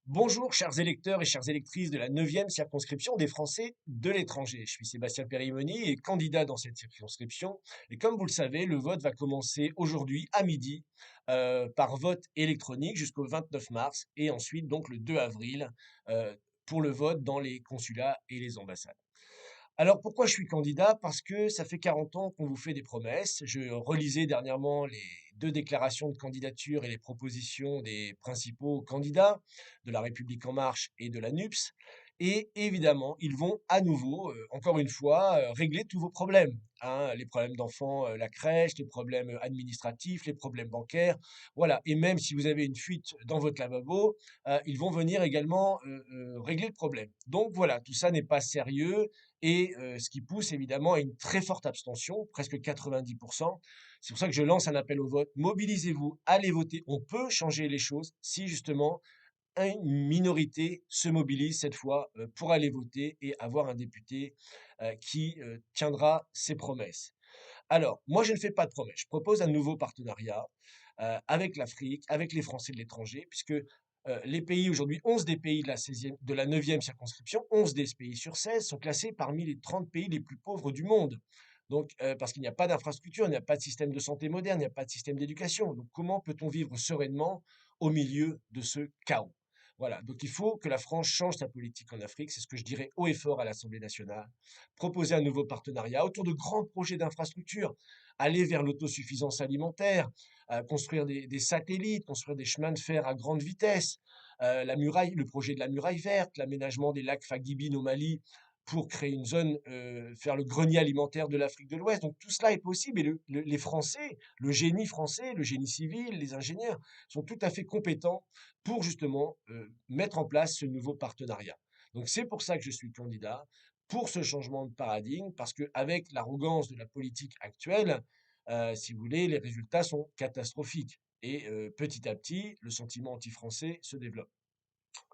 Bonjour, chers électeurs et chères électrices de la neuvième circonscription des Français de l'étranger. Je suis Sébastien Périmoni et candidat dans cette circonscription. Et comme vous le savez, le vote va commencer aujourd'hui à midi par vote électronique jusqu'au 29 mars et ensuite donc le 2 avril pour le vote dans les consulats et les ambassades. Alors pourquoi je suis candidat? Parce que ça fait 40 ans qu'on vous fait des promesses. Je relisais dernièrement les deux déclarations de candidature et les propositions des principaux candidats de La République en marche et de la NUPS. Et évidemment, ils vont à nouveau, encore une fois, régler tous vos problèmes, hein, les problèmes d'enfants, la crèche, les problèmes administratifs, les problèmes bancaires, voilà. Et même si vous avez une fuite dans votre lavabo, ils vont venir également régler le problème. Donc voilà, tout ça n'est pas sérieux et ce qui pousse évidemment à une très forte abstention, presque 90%. C'est pour ça que je lance un appel au vote. Mobilisez-vous, allez voter. On peut changer les choses si justement une minorité se mobilise cette fois pour aller voter et avoir un député qui tiendra ses promesses. Alors, moi, je ne fais pas de promesses. Je propose un nouveau partenariat avec l'Afrique, avec les Français de l'étranger, puisque les pays aujourd'hui, 11 des pays de la 16e, de la 9e circonscription, 11 des pays sur 16 sont classés parmi les 30 pays les plus pauvres du monde. Donc, parce qu'il n'y a pas d'infrastructure, il n'y a pas de système de santé moderne, il n'y a pas de système d'éducation. Donc, comment peut-on vivre sereinement au milieu de ce chaos? Voilà, donc il faut que la France change sa politique en Afrique, c'est ce que je dirais haut et fort à l'Assemblée nationale. Proposer un nouveau partenariat autour de grands projets d'infrastructure, aller vers l'autosuffisance alimentaire, construire des satellites, construire des chemins de fer à grande vitesse, la muraille, le projet de la muraille verte, l'aménagement des lacs Fagibine au Mali pour créer une zone, faire le grenier alimentaire de l'Afrique de l'Ouest. Donc tout cela est possible et les Français, le génie civil, les ingénieurs sont tout à fait compétents pour justement mettre en place ce nouveau partenariat. Donc c'est pour ça que je suis candidat, pour ce changement de paradigme, parce qu'avec l'arrogance de la politique actuelle, si vous voulez, les résultats sont catastrophiques. Et petit à petit, le sentiment anti-français se développe.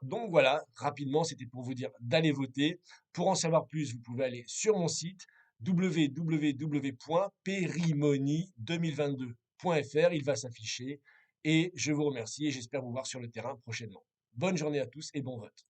Donc voilà, rapidement, c'était pour vous dire d'aller voter. Pour en savoir plus, vous pouvez aller sur mon site www.perimony2022.fr. Il va s'afficher. Et je vous remercie et j'espère vous voir sur le terrain prochainement. Bonne journée à tous et bon vote.